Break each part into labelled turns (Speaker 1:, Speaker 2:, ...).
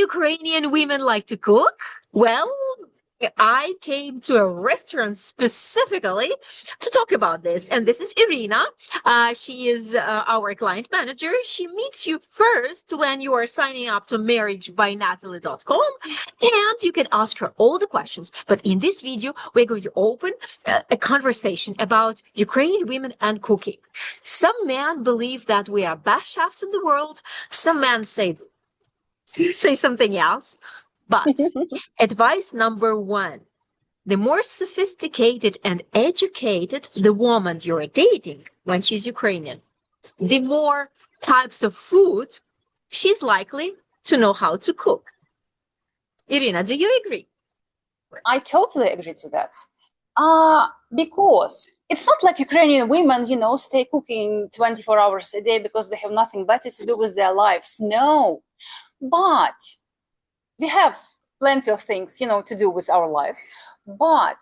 Speaker 1: Ukrainian women like to cook? Well, I came to a restaurant specifically to talk about this. And this is Irina. She is our client manager. She meets you first when you are signing up to marriagebyNatali.com, and you can ask her all the questions. But in this video, we're going to open a conversation about Ukrainian women and cooking. Some men believe that we are best chefs in the world. Some men say something else. But advice number one, the more sophisticated and educated the woman you're dating when she's Ukrainian, the more types of food she's likely to know how to cook. Irina, do you agree?
Speaker 2: I totally agree to that. Because it's not like Ukrainian women, stay cooking 24 hours a day because they have nothing better to do with their lives. No. But we have plenty of things, to do with our lives. But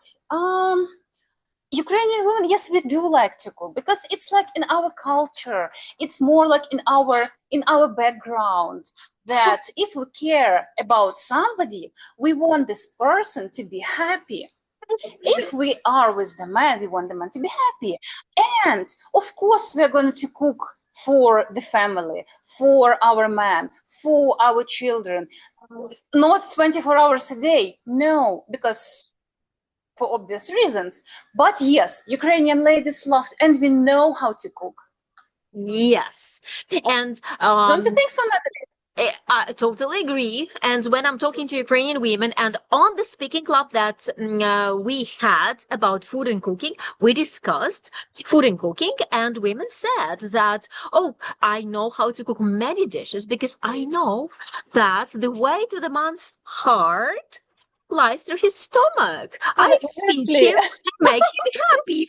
Speaker 2: Ukrainian women, yes, we do like to cook because it's like in our culture. It's more like in our background that if we care about somebody, we want this person to be happy. If we are with the man, we want the man to be happy. And of course, we're going to cook for the family, for our man, for our children. Not 24 hours a day, no, because for obvious reasons. But yes, Ukrainian ladies love, and we know how to cook.
Speaker 1: Yes. And
Speaker 2: don't you think so, Natali?
Speaker 1: I totally agree. And when I'm talking to Ukrainian women and on the speaking club that we had about food and cooking, we discussed food and cooking, and women said that, oh, I know how to cook many dishes because I know that the way to the man's heart lies through his stomach. I feed him, make him happy.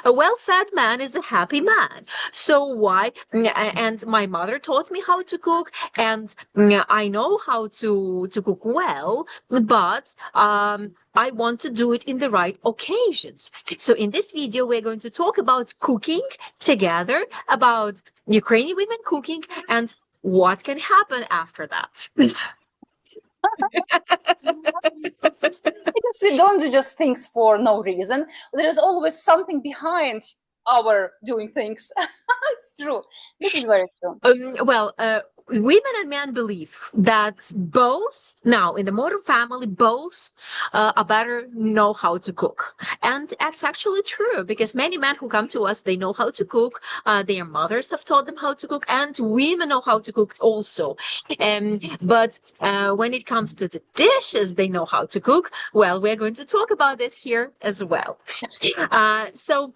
Speaker 1: A well-fed man is a happy man. So why? And my mother taught me how to cook, and I know how to cook well, but I want to do it in the right occasions. So in this video, we're going to talk about cooking together, about Ukrainian women cooking, and what can happen after that.
Speaker 2: Because we don't do just things for no reason. There is always something behind our doing things. It's true. This is very true.
Speaker 1: Women and men believe that both, now in the modern family, both are better know how to cook. And that's actually true because many men who come to us, they know how to cook. Their mothers have taught them how to cook, and women know how to cook also. But when it comes to the dishes they know how to cook, well, we're going to talk about this here as well. So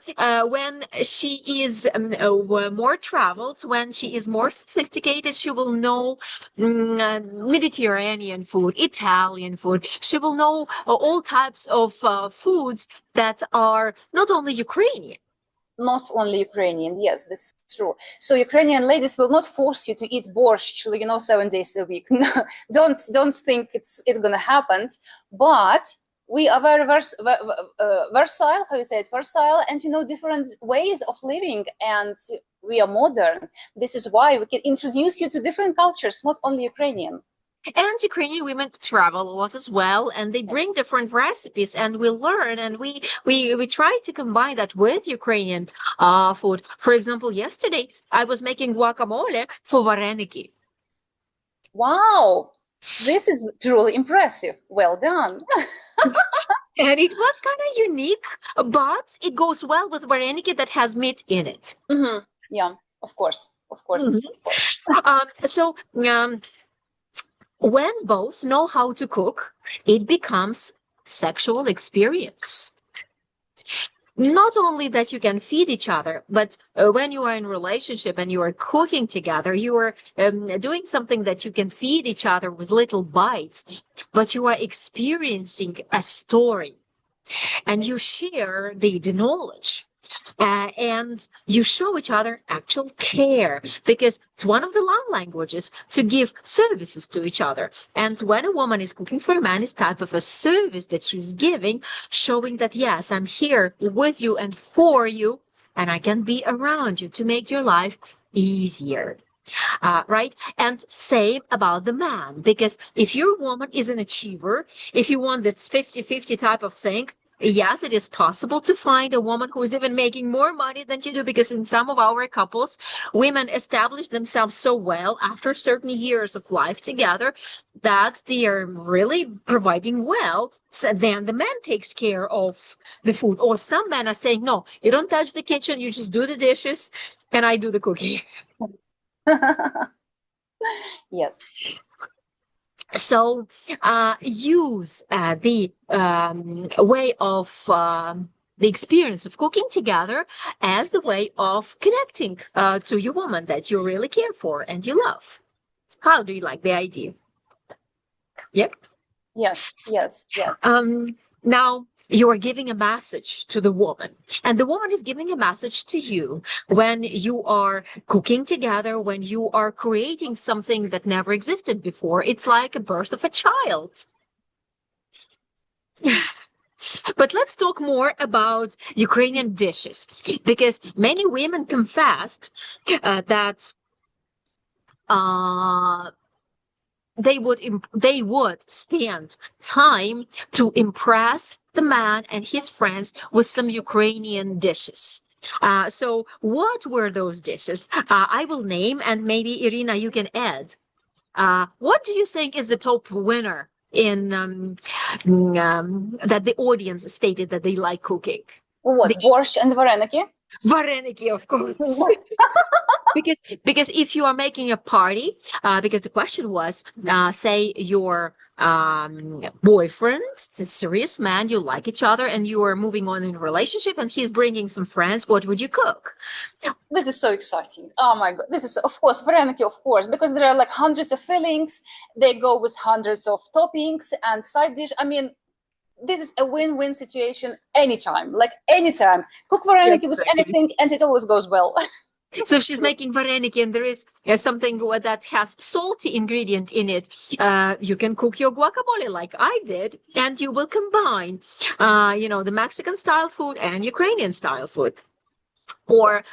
Speaker 1: when she is more traveled, when she is more sophisticated, she will know Mediterranean food, Italian food. She will know all types of foods that are not only Ukrainian.
Speaker 2: Not only Ukrainian, yes, that's true. So Ukrainian ladies will not force you to eat borscht, 7 days a week. No, don't think it's gonna happen. But we are very versatile, how you say it, versatile, and different ways of living, and we are modern. This is why we can introduce you to different cultures, not only Ukrainian.
Speaker 1: And Ukrainian women travel a lot as well, and they bring different recipes, and we learn, and we try to combine that with Ukrainian food. For example, yesterday I was making guacamole for vareniki.
Speaker 2: Wow, this is truly impressive. Well done.
Speaker 1: And it was kind of unique, but it goes well with vareniki that has meat in it.
Speaker 2: Mm-hmm. Yeah, of course.
Speaker 1: Mm-hmm. When both know how to cook, it becomes sexual experience. Not only that you can feed each other, but when you are in a relationship and you are cooking together, you are doing something that you can feed each other with little bites, but you are experiencing a story and you share the knowledge. And you show each other actual care, because it's one of the love languages to give services to each other. And when a woman is cooking for a man, it's type of a service that she's giving, showing that, yes, I'm here with you and for you, and I can be around you to make your life easier. right? And same about the man, because if your woman is an achiever, if you want this 50-50 type of thing, yes, it is possible to find a woman who is even making more money than you do, because in some of our couples, women establish themselves so well after certain years of life together that they are really providing well. So then the man takes care of the food. Or some men are saying, no, you don't touch the kitchen, you just do the dishes, and I do the cooking.
Speaker 2: Yes.
Speaker 1: So use the way of the experience of cooking together as the way of connecting to your woman that you really care for and you love. How do you like the idea? Yep.
Speaker 2: Yes, yes, yes.
Speaker 1: Now you are giving a message to the woman, and the woman is giving a message to you when you are cooking together, when you are creating something that never existed before. It's like a birth of a child. But let's talk more about Ukrainian dishes, because many women confessed that uh, they would spend time to impress the man and his friends with some Ukrainian dishes. So what were those dishes? I will name, and maybe Irina, you can add. What do you think is the top winner in that the audience stated that they like cooking?
Speaker 2: What,
Speaker 1: The
Speaker 2: borscht and vareniki?
Speaker 1: vareniki, of course. Because if you are making a party, because the question was, say your boyfriend, it's a serious man, you like each other, and you are moving on in a relationship, and he's bringing some friends. What would you cook?
Speaker 2: This is so exciting. Oh my God. This is, of course, vareniki, of course, because there are like hundreds of fillings. They go with hundreds of toppings and side dish. I mean, this is a win-win situation anytime, like anytime. Cook vareniki with
Speaker 1: Exactly.
Speaker 2: anything and it always goes well.
Speaker 1: So if she's making vareniki and there is something that has salty ingredient in it, you can cook your guacamole like I did, and you will combine, the Mexican style food and Ukrainian style food. Or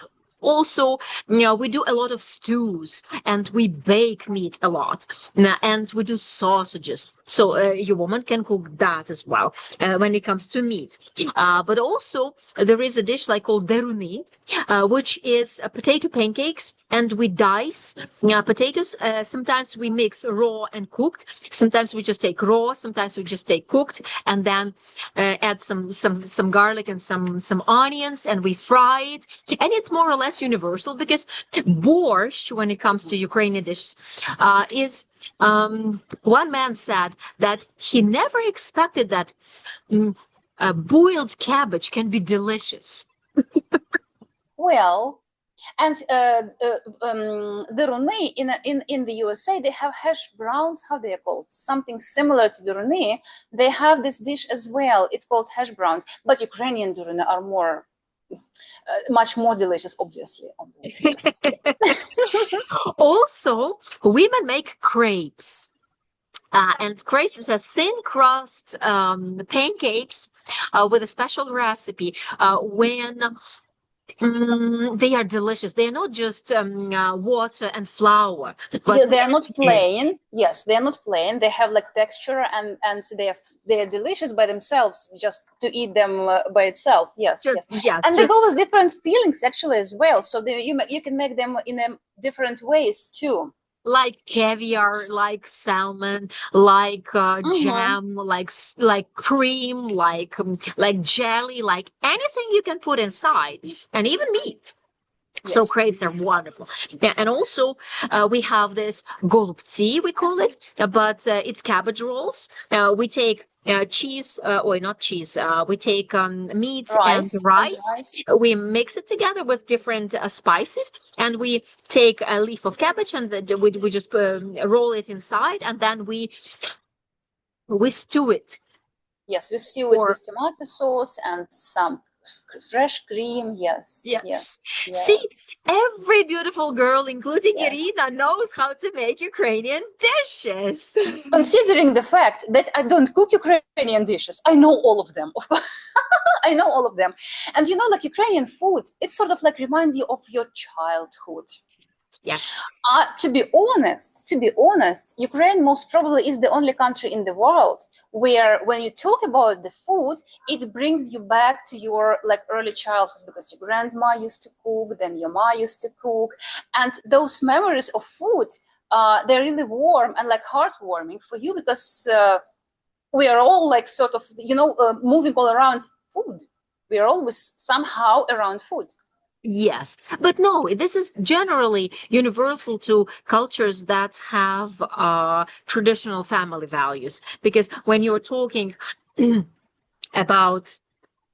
Speaker 1: also, we do a lot of stews and we bake meat a lot, and we do sausages. So your woman can cook that as well when it comes to meat. But also, there is a dish like called deruny, which is potato pancakes, and we dice potatoes. Sometimes we mix raw and cooked. Sometimes we just take raw. Sometimes we just take cooked, and then add some garlic and some onions, and we fry it. And it's more or less universal, because borscht, when it comes to Ukrainian dishes, is one man said that he never expected that boiled cabbage can be delicious.
Speaker 2: Well, and deruny in the USA, they have hash browns. How they are called? Something similar to deruny. They have this dish as well. It's called hash browns. But Ukrainian deruny are more, much more delicious. Obviously, yes.
Speaker 1: Also, women make crepes. And crepes are thin crust pancakes with a special recipe. When they are delicious. They are not just water and flour, but
Speaker 2: They are not plain. Yes, they are not plain. They have like texture, and they are delicious by themselves. Just to eat them by itself. Yes,
Speaker 1: just
Speaker 2: yes.
Speaker 1: yeah,
Speaker 2: And they
Speaker 1: just
Speaker 2: go with different feelings actually as well. So you can make them in different ways too.
Speaker 1: like caviar, like salmon, like jam, like cream, like jelly, like anything you can put inside, and even meat. So
Speaker 2: Yes.
Speaker 1: crepes are wonderful. Yeah, and also we have this golubцы, we call it, but it's cabbage rolls. We take cheese, or not cheese. We take meat and
Speaker 2: Rice and
Speaker 1: rice.
Speaker 2: rice.
Speaker 1: We mix it together with different spices, and we take a leaf of cabbage, and we just roll it inside, and then we stew it.
Speaker 2: Yes, we stew it
Speaker 1: Or
Speaker 2: with tomato sauce and some fresh cream. Yes,
Speaker 1: yes.
Speaker 2: yes, yes,
Speaker 1: See, every beautiful girl, including
Speaker 2: yes.
Speaker 1: Irina, knows how to make Ukrainian dishes.
Speaker 2: Considering the fact that I don't cook Ukrainian dishes, I know all of them, of course. I know all of them. And like Ukrainian food, it sort of like reminds you of your childhood.
Speaker 1: Yes.
Speaker 2: To be honest, Ukraine most probably is the only country in the world where when you talk about the food, it brings you back to your like early childhood, because your grandma used to cook, then your ma used to cook, and those memories of food, they're really warm and like heartwarming for you, because we are all like sort of, moving all around food. We are always somehow around food.
Speaker 1: Yes, but no, this is generally universal to cultures that have traditional family values. Because when you're talking about,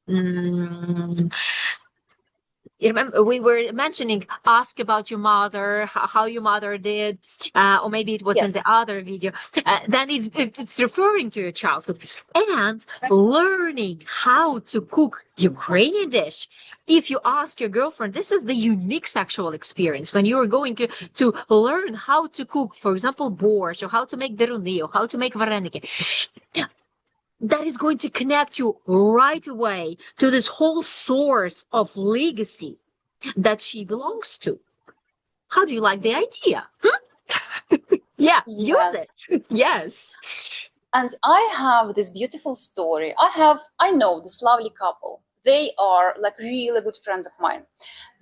Speaker 1: mm, you remember we were mentioning, ask about your mother, how your mother did, or maybe it was in the
Speaker 2: Yes.
Speaker 1: other video. Then it's referring to your childhood and learning how to cook Ukrainian dish. If you ask your girlfriend, this is the unique sexual experience when you are going to learn how to cook, for example, borscht, or how to make deruny, or how to make vareniki. That is going to connect you right away to this whole source of legacy that she belongs to. How do you like the idea? Yeah, use
Speaker 2: Yes.
Speaker 1: it. Yes.
Speaker 2: And I have this beautiful story. I know this lovely couple. They are like really good friends of mine.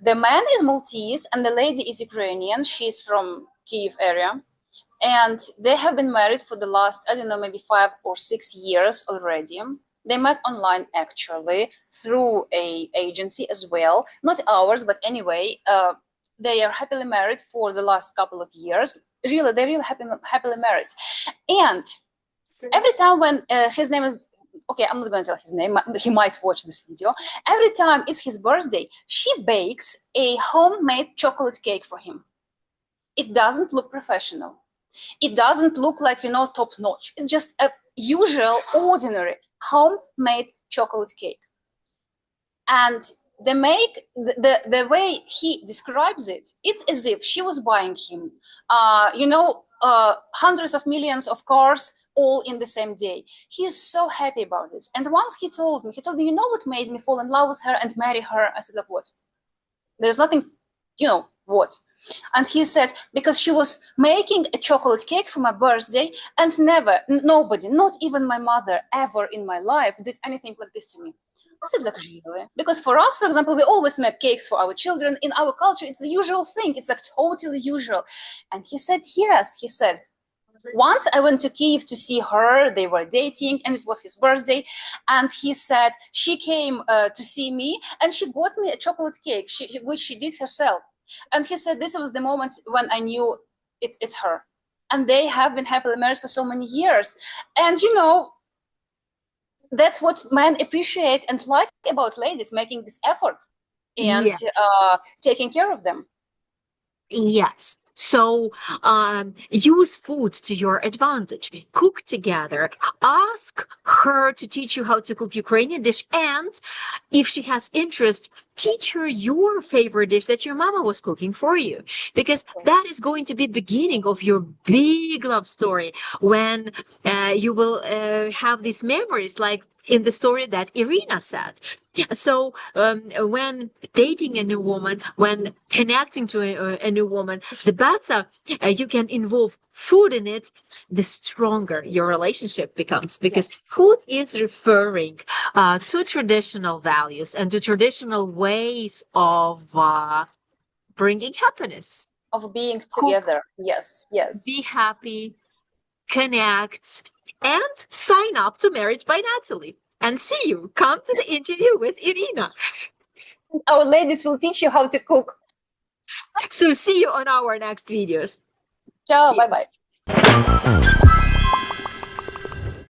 Speaker 2: The man is Maltese and the lady is Ukrainian. She's from Kiev area. And they have been married for the last, I don't know, maybe 5 or 6 years already. They met online actually through a agency as well, not ours, but anyway, they are happily married for the last couple of years. Really, they're really happily married. And every time when his name is, okay, I'm not going to tell his name, he might watch this video. Every time it's his birthday, she bakes a homemade chocolate cake for him. It doesn't look professional. It doesn't look like, top notch. It's just a usual, ordinary, homemade chocolate cake. And the way he describes it, it's as if she was buying him, hundreds of millions of cars all in the same day. He is so happy about this. And once he told me, you know what made me fall in love with her and marry her? I said, like, what? There's nothing, what? And he said, because she was making a chocolate cake for my birthday, and nobody, not even my mother, ever in my life did anything like this to me. I said, like, really? Because for us, for example, we always make cakes for our children. In our culture, it's a usual thing. It's like totally usual. And he said, yes. He said, once I went to Kiev to see her, they were dating, and it was his birthday. And he said, she came to see me, and she bought me a chocolate cake, which she did herself. And he said, this was the moment when I knew it's her. And they have been happily married for so many years. And, that's what men appreciate and like about ladies, making this effort and
Speaker 1: Yes.
Speaker 2: taking care of them.
Speaker 1: Yes. So use food to your advantage. Cook together. Ask her to teach you how to cook Ukrainian dish. And if she has interest, teach her your favorite dish that your mama was cooking for you. Because that is going to be beginning of your big love story when you will have these memories like in the story that Irina said. So when dating a new woman, when connecting to a new woman, the better you can involve food in it, the stronger your relationship becomes, because food is referring to traditional values and to traditional ways of bringing happiness.
Speaker 2: Of being together. Yes.
Speaker 1: Be happy, connect, and sign up to Marriage by Natali. And see you. Come to the interview with Irina.
Speaker 2: Our ladies will teach you how to cook.
Speaker 1: So see you on our next videos.
Speaker 2: Ciao. Bye-bye.